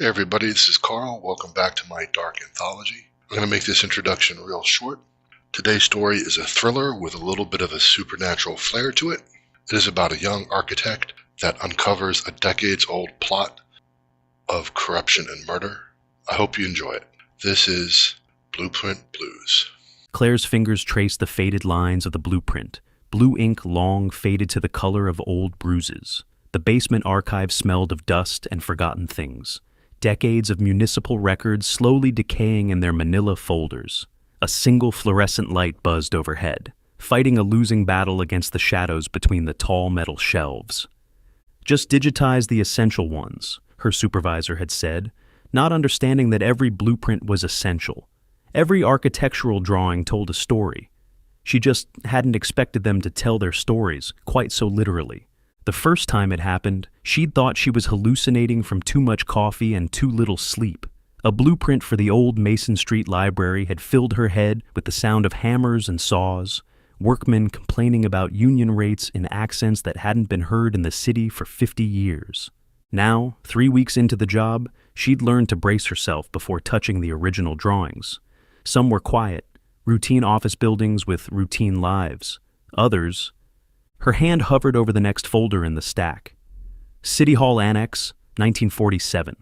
Hey everybody, this is Carl. Welcome back to my dark anthology. I'm going to make this introduction real short. Today's story is a thriller with a little bit of a supernatural flair to it. It is about a young architect that uncovers a decades-old plot of corruption and murder. I hope you enjoy it. This is Blueprint Blues. Claire's fingers traced the faded lines of the blueprint, blue ink long faded to the color of old bruises. The basement archive smelled of dust and forgotten things. Decades of municipal records slowly decaying in their manila folders. A single fluorescent light buzzed overhead, fighting a losing battle against the shadows between the tall metal shelves. "Just digitize the essential ones," her supervisor had said, not understanding that every blueprint was essential. Every architectural drawing told a story. She just hadn't expected them to tell their stories quite so literally. The first time it happened, she'd thought she was hallucinating from too much coffee and too little sleep. A blueprint for the old Mason Street library had filled her head with the sound of hammers and saws, workmen complaining about union rates in accents that hadn't been heard in the city for 50 years. Now, 3 weeks into the job, she'd learned to brace herself before touching the original drawings. Some were quiet, routine office buildings with routine lives. Others... Her hand hovered over the next folder in the stack. City Hall Annex, 1947.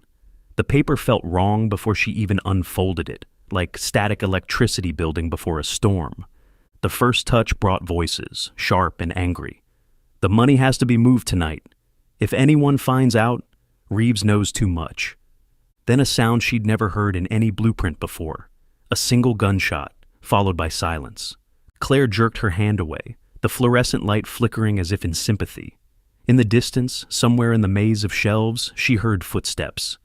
The paper felt wrong before she even unfolded it, like static electricity building before a storm. The first touch brought voices, sharp and angry. "The money has to be moved tonight. If anyone finds out, Reeves knows too much." Then a sound she'd never heard in any blueprint before. A single gunshot, followed by silence. Claire jerked her hand away, the fluorescent light flickering as if in sympathy. In the distance, somewhere in the maze of shelves, she heard footsteps.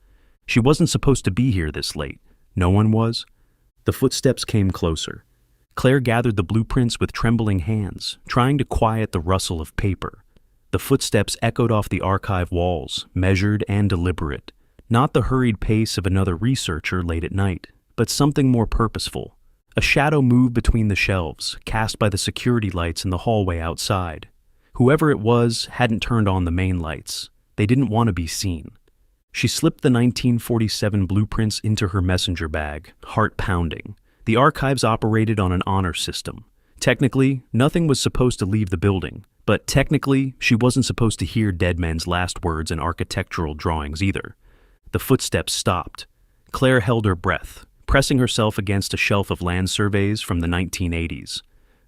She wasn't supposed to be here this late. No one was. The footsteps came closer. Claire gathered the blueprints with trembling hands, trying to quiet the rustle of paper. The footsteps echoed off the archive walls, measured and deliberate. Not the hurried pace of another researcher late at night, but something more purposeful. A shadow moved between the shelves, cast by the security lights in the hallway outside. Whoever it was hadn't turned on the main lights. They didn't want to be seen. She slipped the 1947 blueprints into her messenger bag, heart pounding. The archives operated on an honor system. Technically, nothing was supposed to leave the building, but technically, she wasn't supposed to hear dead men's last words in architectural drawings either. The footsteps stopped. Claire held her breath, pressing herself against a shelf of land surveys from the 1980s.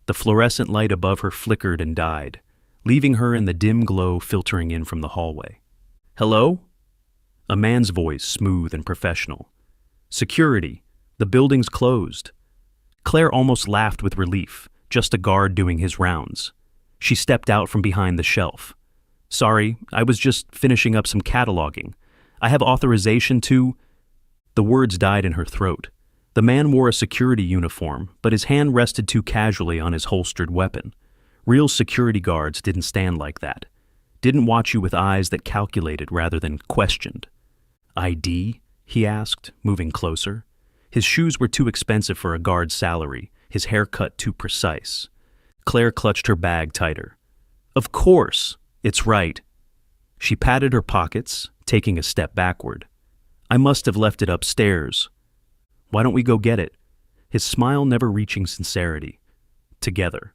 The fluorescent light above her flickered and died, leaving her in the dim glow filtering in from the hallway. "Hello?" A man's voice, smooth and professional. "Security. The building's closed." Claire almost laughed with relief, just a guard doing his rounds. She stepped out from behind the shelf. "Sorry, I was just finishing up some cataloging. I have authorization to..." The words died in her throat. The man wore a security uniform, but his hand rested too casually on his holstered weapon. Real security guards didn't stand like that. Didn't watch you with eyes that calculated rather than questioned. "ID?" he asked, moving closer. His shoes were too expensive for a guard's salary, his haircut too precise. Claire clutched her bag tighter. "Of course! It's right." She patted her pockets, taking a step backward. "I must have left it upstairs. Why don't we go get it?" His smile never reaching sincerity. "Together."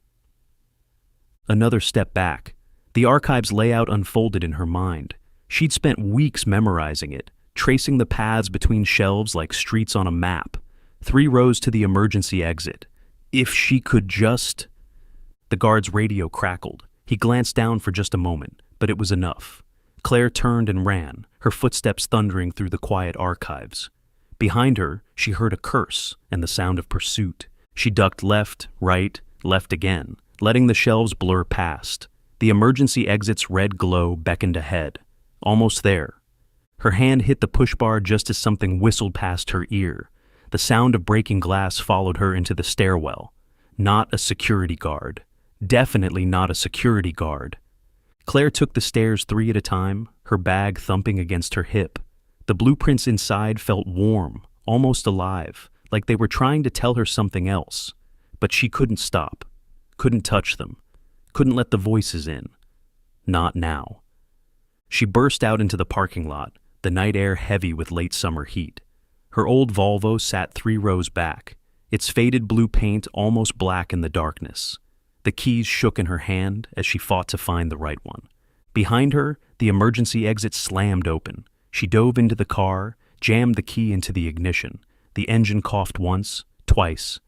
Another step back. The archive's layout unfolded in her mind. She'd spent weeks memorizing it, tracing the paths between shelves like streets on a map. 3 rows to the emergency exit. If she could just... The guard's radio crackled. He glanced down for just a moment, but it was enough. Claire turned and ran, her footsteps thundering through the quiet archives. Behind her, she heard a curse and the sound of pursuit. She ducked left, right, left again, letting the shelves blur past. The emergency exit's red glow beckoned ahead. Almost there. Her hand hit the push bar just as something whistled past her ear. The sound of breaking glass followed her into the stairwell. Not a security guard. Definitely not a security guard. Claire took the stairs 3 at a time, her bag thumping against her hip. The blueprints inside felt warm, almost alive, like they were trying to tell her something else. But she couldn't stop, couldn't touch them, couldn't let the voices in. Not now. She burst out into the parking lot, the night air heavy with late summer heat. Her old Volvo sat 3 rows back, its faded blue paint almost black in the darkness. The keys shook in her hand as she fought to find the right one. Behind her, the emergency exit slammed open. She dove into the car, jammed the key into the ignition. The engine coughed once, twice.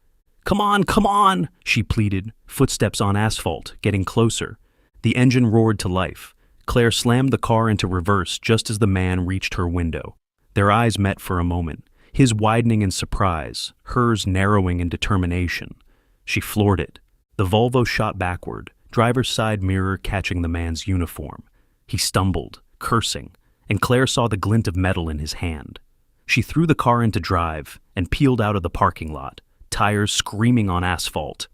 Come on, she pleaded, footsteps on asphalt, getting closer. The engine roared to life. Claire slammed the car into reverse just as the man reached her window. Their eyes met for a moment, his widening in surprise, hers narrowing in determination. She floored it. The Volvo shot backward, driver's side mirror catching the man's uniform. He stumbled, cursing, and Claire saw the glint of metal in his hand. She threw the car into drive and peeled out of the parking lot, tires screaming on asphalt.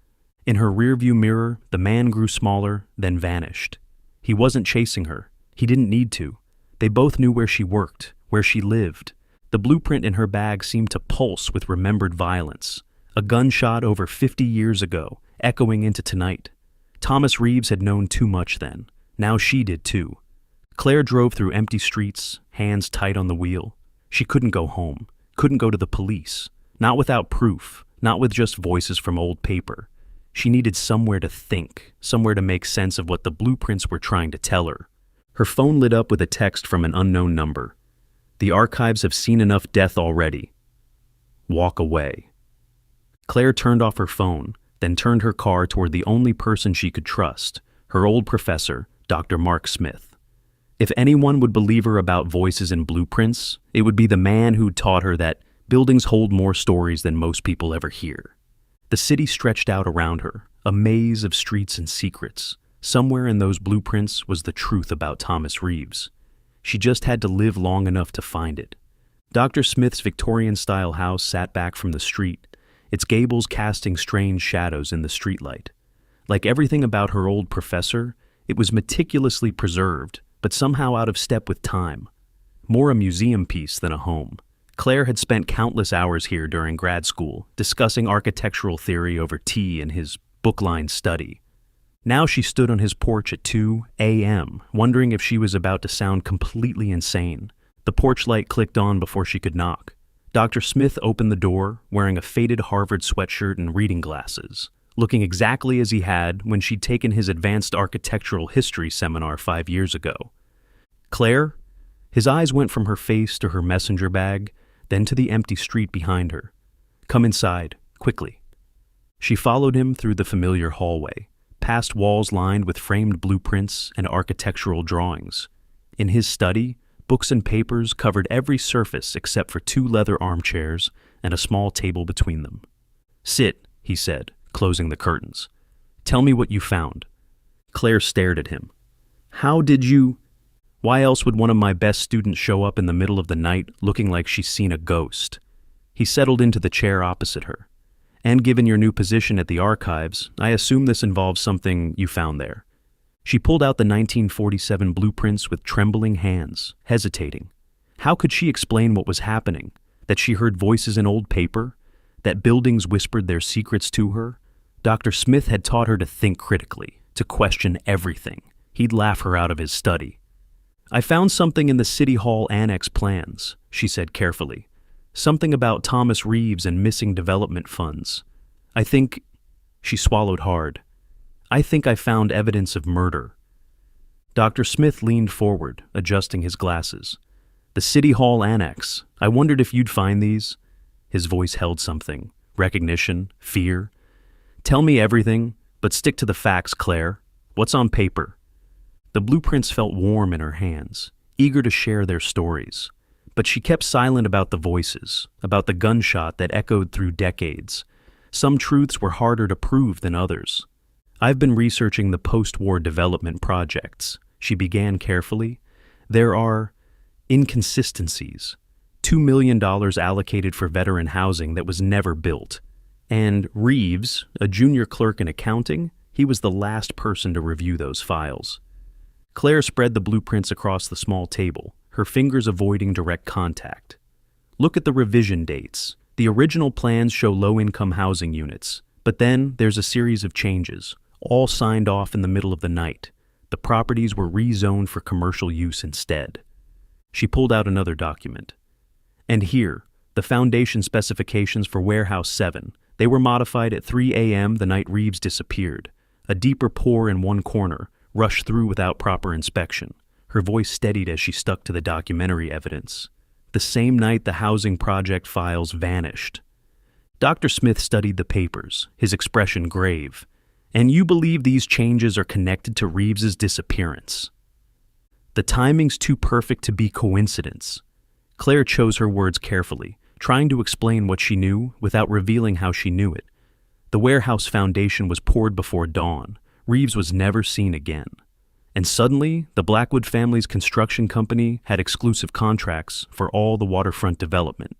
In her rearview mirror, the man grew smaller, then vanished. He wasn't chasing her. He didn't need to. They both knew where she worked, where she lived. The blueprint in her bag seemed to pulse with remembered violence. A gunshot over 50 years ago, echoing into tonight. Thomas Reeves had known too much then. Now she did too. Claire drove through empty streets, hands tight on the wheel. She couldn't go home, couldn't go to the police. Not without proof, not with just voices from old paper. She needed somewhere to think, somewhere to make sense of what the blueprints were trying to tell her. Her phone lit up with a text from an unknown number. The archives have seen enough death already. Walk away. Claire turned off her phone, then turned her car toward the only person she could trust, her old professor, Dr. Mark Smith. If anyone would believe her about voices and blueprints, it would be the man who taught her that buildings hold more stories than most people ever hear. The city stretched out around her, a maze of streets and secrets. Somewhere in those blueprints was the truth about Thomas Reeves. She just had to live long enough to find it. Dr. Smith's Victorian-style house sat back from the street, its gables casting strange shadows in the streetlight. Like everything about her old professor, it was meticulously preserved, but somehow out of step with time. More a museum piece than a home. Claire had spent countless hours here during grad school, discussing architectural theory over tea in his book-lined study. Now she stood on his porch at 2 a.m., wondering if she was about to sound completely insane. The porch light clicked on before she could knock. Dr. Smith opened the door, wearing a faded Harvard sweatshirt and reading glasses, looking exactly as he had when she'd taken his advanced architectural history seminar 5 years ago. Claire? His eyes went from her face to her messenger bag, then to the empty street behind her. Come inside, quickly. She followed him through the familiar hallway, past walls lined with framed blueprints and architectural drawings. In his study, books and papers covered every surface except for 2 leather armchairs and a small table between them. Sit, he said, closing the curtains. Tell me what you found. Claire stared at him. How did you... Why else would one of my best students show up in the middle of the night looking like she's seen a ghost? He settled into the chair opposite her. And given your new position at the archives, I assume this involves something you found there. She pulled out the 1947 blueprints with trembling hands, hesitating. How could she explain what was happening? That she heard voices in old paper? That buildings whispered their secrets to her? Dr. Smith had taught her to think critically, to question everything. He'd laugh her out of his study. I found something in the City Hall Annex plans, she said carefully. Something about Thomas Reeves and missing development funds. I think... She swallowed hard. I think I found evidence of murder. Dr. Smith leaned forward, adjusting his glasses. The City Hall Annex. I wondered if you'd find these. His voice held something. Recognition, fear. Tell me everything, but stick to the facts, Claire. What's on paper? The blueprints felt warm in her hands, eager to share their stories. But she kept silent about the voices, about the gunshot that echoed through decades. Some truths were harder to prove than others. I've been researching the post-war development projects, she began carefully. There are inconsistencies. $2 million allocated for veteran housing that was never built. And Reeves, a junior clerk in accounting, he was the last person to review those files. Claire spread the blueprints across the small table, her fingers avoiding direct contact. Look at the revision dates. The original plans show low-income housing units, but then there's a series of changes, all signed off in the middle of the night. The properties were rezoned for commercial use instead. She pulled out another document. And here, the foundation specifications for Warehouse 7. They were modified at 3 a.m. the night Reeves disappeared. A deeper pour in one corner, rushed through without proper inspection. Her voice steadied as she stuck to the documentary evidence. The same night the housing project files vanished. Dr. Smith studied the papers, his expression grave. And you believe these changes are connected to Reeves's disappearance? The timing's too perfect to be coincidence. Claire chose her words carefully, trying to explain what she knew without revealing how she knew it. The warehouse foundation was poured before dawn. Reeves was never seen again. And suddenly, the Blackwood family's construction company had exclusive contracts for all the waterfront development.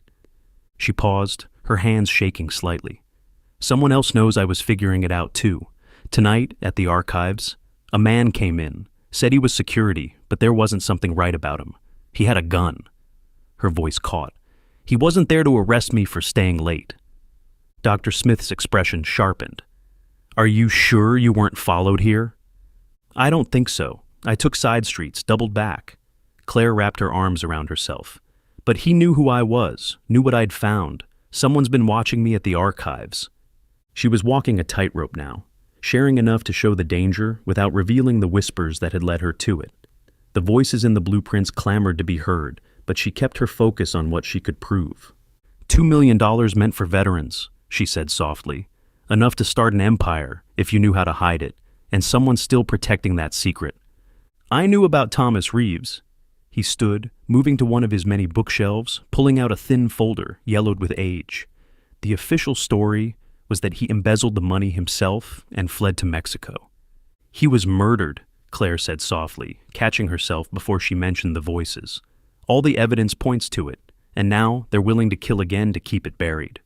She paused, her hands shaking slightly. Someone else knows I was figuring it out too. Tonight, at the archives, a man came in, said he was security, but there wasn't something right about him. He had a gun. Her voice caught. He wasn't there to arrest me for staying late. Dr. Smith's expression sharpened. Are you sure you weren't followed here? I don't think so. I took side streets, doubled back. Claire wrapped her arms around herself. But he knew who I was, knew what I'd found. Someone's been watching me at the archives. She was walking a tightrope now, sharing enough to show the danger without revealing the whispers that had led her to it. The voices in the blueprints clamored to be heard, but she kept her focus on what she could prove. $2 million meant for veterans, she said softly. Enough to start an empire if you knew how to hide it, and someone's still protecting that secret. I knew about Thomas Reeves. He stood, moving to one of his many bookshelves, pulling out a thin folder, yellowed with age. The official story was that he embezzled the money himself and fled to Mexico. He was murdered, Claire said softly, catching herself before she mentioned the voices. All the evidence points to it, and now they're willing to kill again to keep it buried.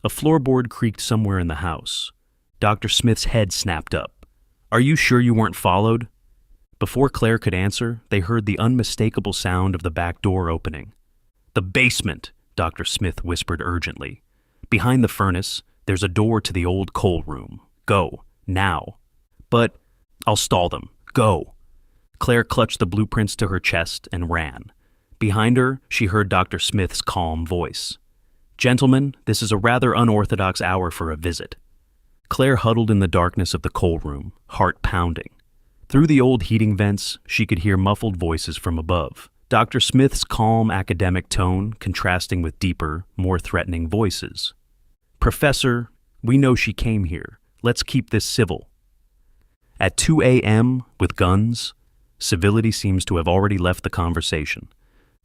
A floorboard creaked somewhere in the house. Dr. Smith's head snapped up. Are you sure you weren't followed? Before Claire could answer, they heard the unmistakable sound of the back door opening. The basement, Dr. Smith whispered urgently. Behind the furnace, there's a door to the old coal room. Go, now. But I'll stall them. Go. Claire clutched the blueprints to her chest and ran. Behind her, she heard Dr. Smith's calm voice. Gentlemen, this is a rather unorthodox hour for a visit. Claire huddled in the darkness of the coal room, heart pounding. Through the old heating vents, she could hear muffled voices from above. Dr. Smith's calm academic tone contrasting with deeper, more threatening voices. Professor, we know she came here. Let's keep this civil. At 2 a.m., with guns, civility seems to have already left the conversation.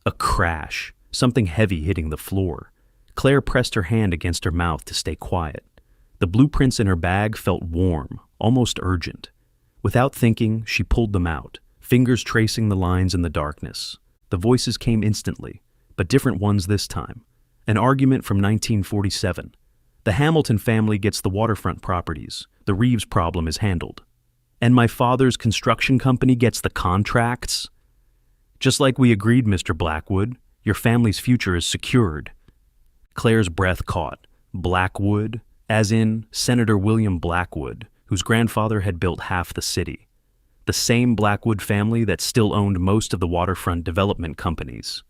A crash, something heavy hitting the floor. Claire pressed her hand against her mouth to stay quiet. The blueprints in her bag felt warm, almost urgent. Without thinking, she pulled them out, fingers tracing the lines in the darkness. The voices came instantly, but different ones this time. An argument from 1947. The Hamilton family gets the waterfront properties. The Reeves problem is handled. And my father's construction company gets the contracts? Just like we agreed, Mr. Blackwood, your family's future is secured. Claire's breath caught. Blackwood, as in Senator William Blackwood, whose grandfather had built half the city. The same Blackwood family that still owned most of the waterfront development companies.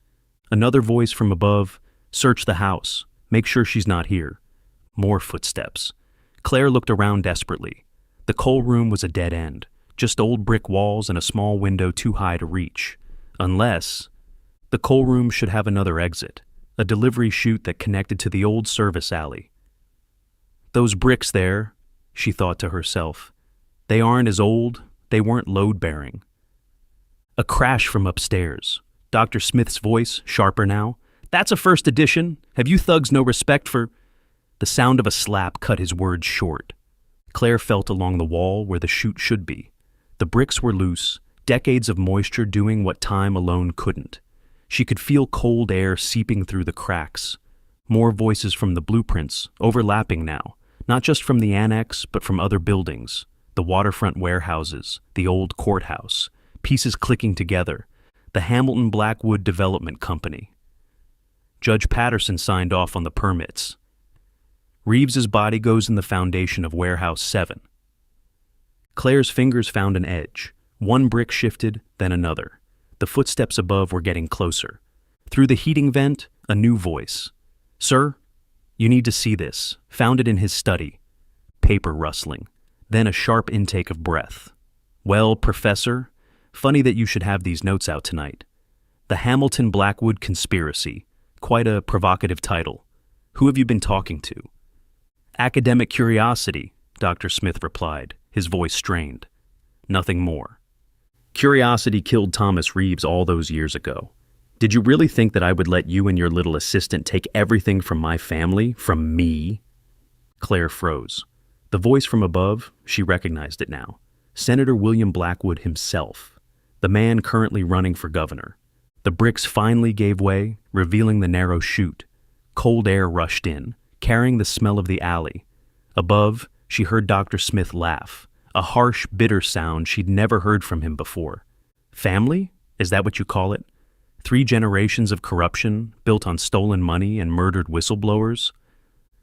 Another voice from above, search the house, make sure she's not here. More footsteps. Claire looked around desperately. The coal room was a dead end, just old brick walls and a small window too high to reach. Unless, the coal room should have another exit, a delivery chute that connected to the old service alley. Those bricks there, she thought to herself, they aren't as old, they weren't load-bearing. A crash from upstairs. Dr. Smith's voice, sharper now. That's a first edition. Have you thugs no respect for... The sound of a slap cut his words short. Claire felt along the wall where the chute should be. The bricks were loose, decades of moisture doing what time alone couldn't. She could feel cold air seeping through the cracks. More voices from the blueprints, overlapping now, not just from the annex, but from other buildings, the waterfront warehouses, the old courthouse, pieces clicking together, the Hamilton Blackwood Development Company. Judge Patterson signed off on the permits. Reeves's body goes in the foundation of Warehouse 7. Claire's fingers found an edge. One brick shifted, then another. The The footsteps above were getting closer. Through the heating vent, a new voice. "Sir, you need to see this." Found it in his study. Paper rustling. Then a sharp intake of breath. "Well, Professor, funny that you should have these notes out tonight. The Hamilton Blackwood Conspiracy. Quite a provocative title. Who have you been talking to?" "Academic curiosity," Dr. Smith replied, his voice strained. "Nothing more. Curiosity killed Thomas Reeves all those years ago. Did you really think that I would let you and your little assistant take everything from my family, from me?" Claire froze. The voice from above, she recognized it now. Senator William Blackwood himself, the man currently running for governor. The bricks finally gave way, revealing the narrow chute. Cold air rushed in, carrying the smell of the alley. Above, she heard Dr. Smith laugh, a harsh, bitter sound she'd never heard from him before. "Family? Is that what you call it? 3 generations of corruption, built on stolen money and murdered whistleblowers?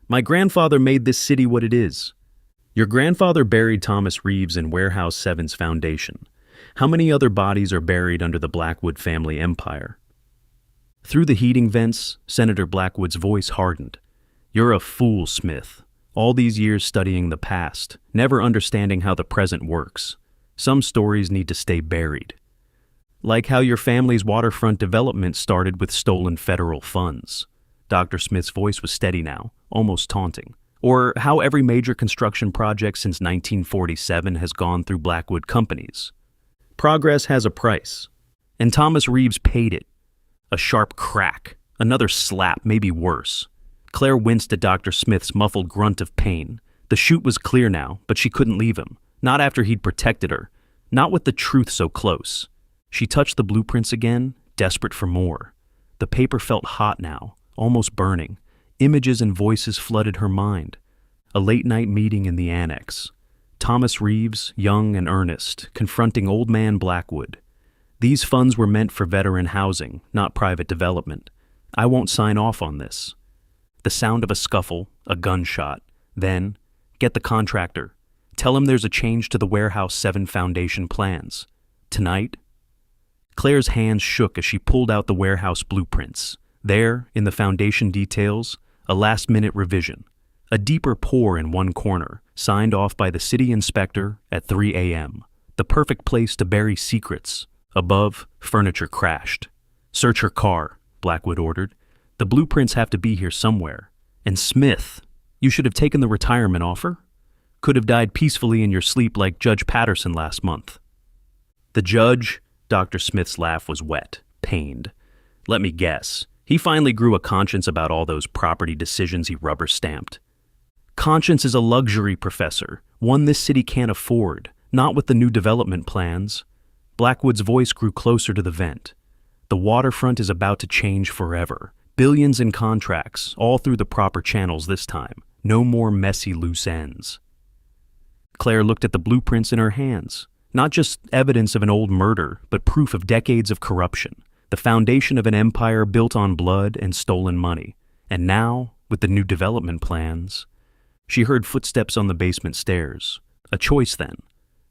My grandfather made this city what it is. Your grandfather buried Thomas Reeves in Warehouse 7's foundation. How many other bodies are buried under the Blackwood family empire?" Through the heating vents, Senator Blackwood's voice hardened. "You're a fool, Smith. All these years studying the past, never understanding how the present works. Some stories need to stay buried. Like how your family's waterfront development started with stolen federal funds." Dr. Smith's voice was steady now, almost taunting. "Or how every major construction project since 1947 has gone through Blackwood companies. Progress has a price, and Thomas Reeves paid it." A sharp crack, another slap, maybe worse. Claire winced at Dr. Smith's muffled grunt of pain. The chute was clear now, but she couldn't leave him. Not after he'd protected her. Not with the truth so close. She touched the blueprints again, desperate for more. The paper felt hot now, almost burning. Images and voices flooded her mind. A late-night meeting in the annex. Thomas Reeves, young and earnest, confronting old man Blackwood. "These funds were meant for veteran housing, not private development. I won't sign off on this." The sound of a scuffle, a gunshot. Then, "Get the contractor. Tell him there's a change to the Warehouse 7 foundation plans. Tonight?" Claire's hands shook as she pulled out the warehouse blueprints. There, in the foundation details, a last-minute revision. A deeper pour in one corner, signed off by the city inspector at 3 a.m. The perfect place to bury secrets. Above, furniture crashed. "Search her car," Blackwood ordered. "The blueprints have to be here somewhere. And Smith, you should have taken the retirement offer. Could have died peacefully in your sleep like Judge Patterson last month." "The judge?" Dr. Smith's laugh was wet, pained. "Let me guess. He finally grew a conscience about all those property decisions he rubber-stamped." "Conscience is a luxury, Professor, one this city can't afford, not with the new development plans." Blackwood's voice grew closer to the vent. "The waterfront is about to change forever. Billions in contracts, all through the proper channels this time. No more messy loose ends." Claire looked at the blueprints in her hands. Not just evidence of an old murder, but proof of decades of corruption. The foundation of an empire built on blood and stolen money. And now, with the new development plans... She heard footsteps on the basement stairs. A choice then.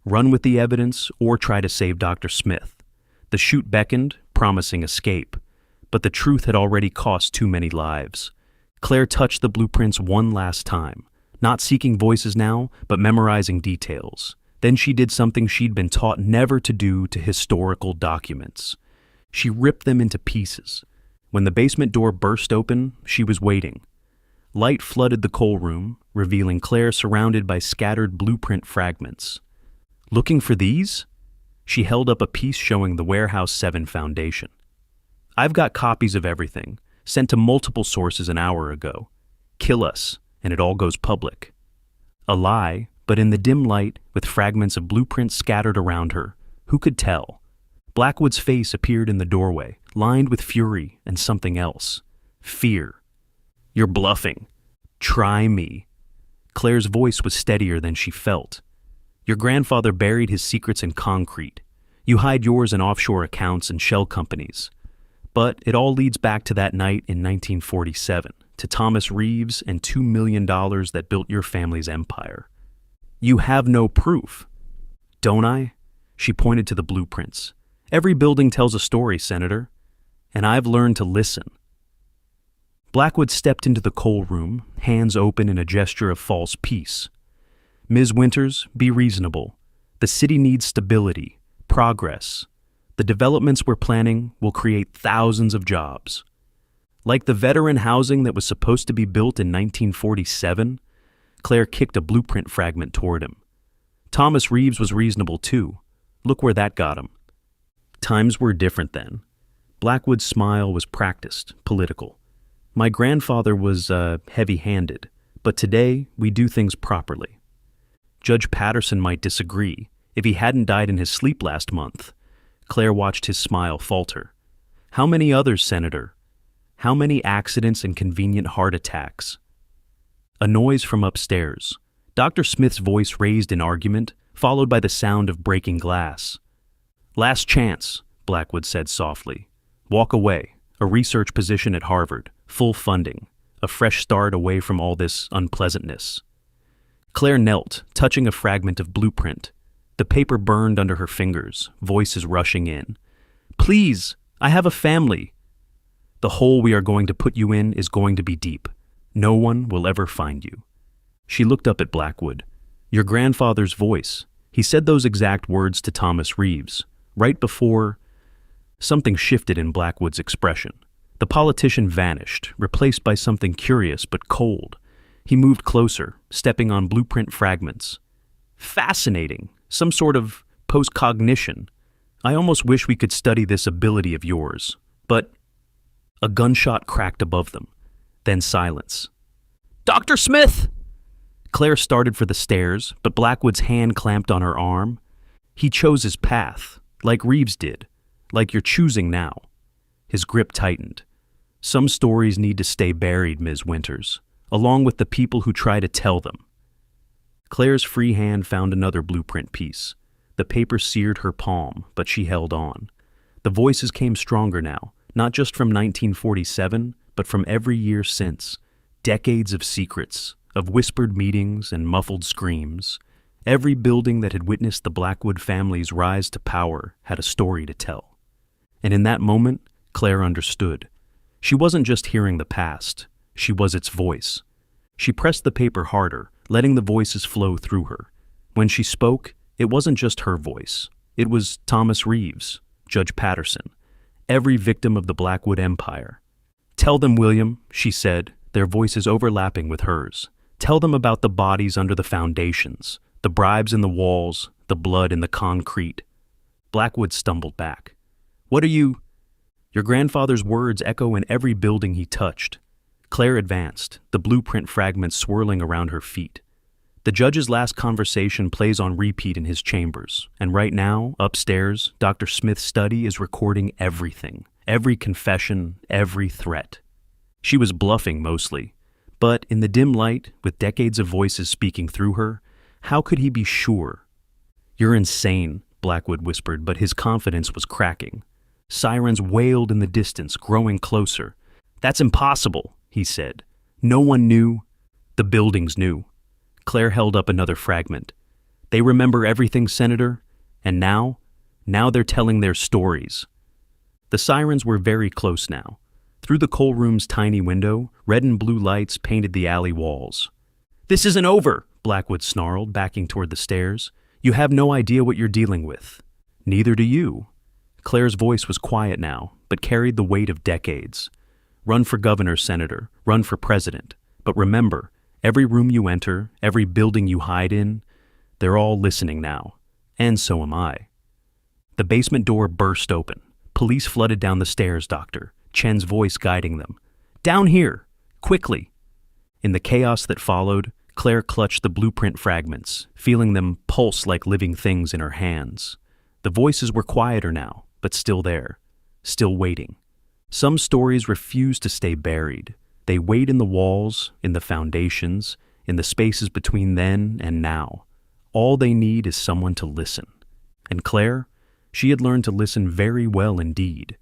Run with the evidence or try to save Dr. Smith. The chute beckoned, promising escape. But the truth had already cost too many lives. Claire touched the blueprints one last time, not seeking voices now, but memorizing details. Then she did something she'd been taught never to do to historical documents. She ripped them into pieces. When the basement door burst open, she was waiting. Light flooded the coal room, revealing Claire surrounded by scattered blueprint fragments. "Looking for these?" She held up a piece showing the Warehouse 7 foundation. "I've got copies of everything, sent to multiple sources an hour ago. Kill us, and it all goes public." A lie, but in the dim light, with fragments of blueprints scattered around her, who could tell? Blackwood's face appeared in the doorway, lined with fury and something else. Fear. "You're bluffing. Try me." Claire's voice was steadier than she felt. "Your grandfather buried his secrets in concrete. You hide yours in offshore accounts and shell companies. But it all leads back to that night in 1947, to Thomas Reeves and $2 million that built your family's empire. You have no proof." "Don't I?" She pointed to the blueprints. Every building tells a story, Senator, and I've learned to listen. Blackwood stepped into the coal room, hands open in a gesture of false peace. Ms. Winters, be reasonable. The city needs stability, progress. The developments we're planning will create thousands of jobs. Like the veteran housing that was supposed to be built in 1947, Claire kicked a blueprint fragment toward him. Thomas Reeves was reasonable too. Look where that got him. Times were different then. Blackwood's smile was practiced, political. My grandfather was heavy-handed, but today we do things properly. Judge Patterson might disagree. If he hadn't died in his sleep last month. Claire watched his smile falter. How many others, Senator? How many accidents and convenient heart attacks? A noise from upstairs. Dr. Smith's voice raised in argument, followed by the sound of breaking glass. Last chance, Blackwood said softly. Walk away. A research position at Harvard. Full funding. A fresh start away from all this unpleasantness. Claire knelt, touching a fragment of blueprint. The paper burned under her fingers, voices rushing in. Please, I have a family. The hole we are going to put you in is going to be deep. No one will ever find you. She looked up at Blackwood. Your grandfather's voice. He said those exact words to Thomas Reeves, right before... Something shifted in Blackwood's expression. The politician vanished, replaced by something curious but cold. He moved closer, stepping on blueprint fragments. Fascinating. Some sort of post-cognition. I almost wish we could study this ability of yours. But a gunshot cracked above them. Then silence. Dr. Smith! Claire started for the stairs, but Blackwood's hand clamped on her arm. He chose his path, like Reeves did, like you're choosing now. His grip tightened. Some stories need to stay buried, Ms. Winters, along with the people who try to tell them. Claire's free hand found another blueprint piece. The paper seared her palm, but she held on. The voices came stronger now, not just from 1947, but from every year since. Decades of secrets, of whispered meetings and muffled screams. Every building that had witnessed the Blackwood family's rise to power had a story to tell. And in that moment, Claire understood. She wasn't just hearing the past, she was its voice. She pressed the paper harder, letting the voices flow through her. When she spoke, it wasn't just her voice. It was Thomas Reeves, Judge Patterson, every victim of the Blackwood Empire. Tell them, William, she said, their voices overlapping with hers. Tell them about the bodies under the foundations, the bribes in the walls, the blood in the concrete. Blackwood stumbled back. What are you... Your grandfather's words echo in every building he touched. Claire advanced, the blueprint fragments swirling around her feet. The judge's last conversation plays on repeat in his chambers, and right now, upstairs, Dr. Smith's study is recording everything, every confession, every threat. She was bluffing mostly, but in the dim light, with decades of voices speaking through her, how could he be sure? You're insane, Blackwood whispered, but his confidence was cracking. Sirens wailed in the distance, growing closer. That's impossible, he said. No one knew. The buildings knew. Claire held up another fragment. They remember everything, Senator, and now they're telling their stories. The sirens were very close now. Through the coal room's tiny window, red and blue lights painted the alley walls. This isn't over, Blackwood snarled, backing toward the stairs. You have no idea what you're dealing with. Neither do you. Claire's voice was quiet now, but carried the weight of decades. Run for governor, Senator. Run for president. But remember, every room you enter, every building you hide in, they're all listening now. And so am I. The basement door burst open. Police flooded down the stairs, Doctor, Chen's voice guiding them. Down here! Quickly! In the chaos that followed, Claire clutched the blueprint fragments, feeling them pulse like living things in her hands. The voices were quieter now, but still there, still waiting. Some stories refuse to stay buried. They wait in the walls, in the foundations, in the spaces between then and now. All they need is someone to listen. And Claire? She had learned to listen very well indeed.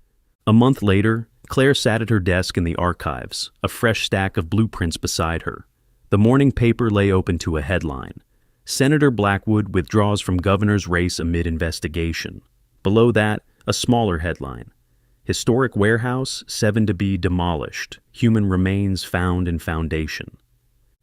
A month later, Claire sat at her desk in the archives, a fresh stack of blueprints beside her. The morning paper lay open to a headline. Senator Blackwood withdraws from governor's race amid investigation. Below that, A smaller headline: Historic warehouse, 7 to be demolished. Human remains found in foundation.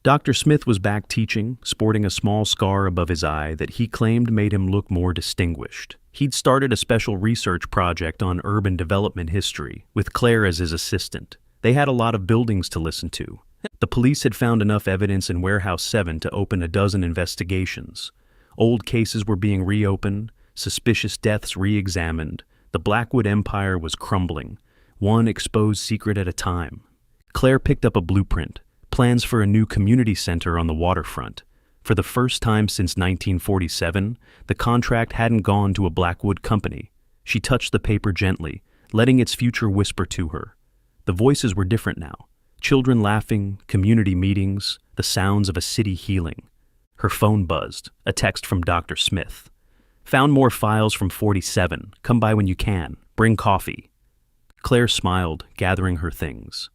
Dr. Smith was back teaching, sporting a small scar above his eye that he claimed made him look more distinguished. He'd started a special research project on urban development history, with Claire as his assistant. They had a lot of buildings to listen to. The police had found enough evidence in Warehouse 7 to open a dozen investigations. Old cases were being reopened, suspicious deaths re-examined. The Blackwood Empire was crumbling, one exposed secret at a time. Claire picked up a blueprint, plans for a new community center on the waterfront. For the first time since 1947, the contract hadn't gone to a Blackwood company. She touched the paper gently, letting its future whisper to her. The voices were different now. Children laughing, community meetings, the sounds of a city healing. Her phone buzzed, a text from Dr. Smith. Found more files from 47. Come by when you can. Bring coffee. Claire smiled, gathering her things.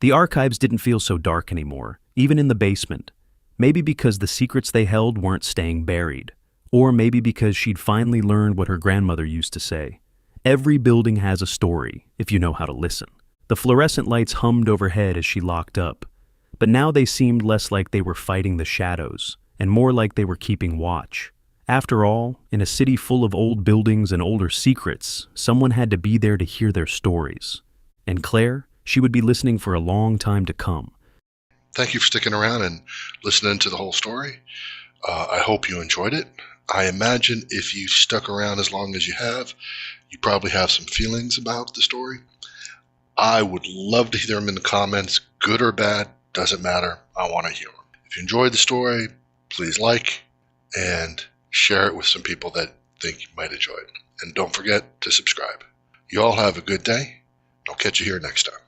The archives didn't feel so dark anymore, even in the basement. Maybe because the secrets they held weren't staying buried. Or maybe because she'd finally learned what her grandmother used to say. Every building has a story, if you know how to listen. The fluorescent lights hummed overhead as she locked up. But now they seemed less like they were fighting the shadows, and more like they were keeping watch. After all, in a city full of old buildings and older secrets, someone had to be there to hear their stories. And Claire, she would be listening for a long time to come. Thank you for sticking around and listening to the whole story. I hope you enjoyed it. I imagine if you stuck around as long as you have, you probably have some feelings about the story. I would love to hear them in the comments, good or bad, doesn't matter. I want to hear them. If you enjoyed the story, please like and share it with some people that think you might enjoy it. And don't forget to subscribe. You all have a good day. I'll catch you here next time.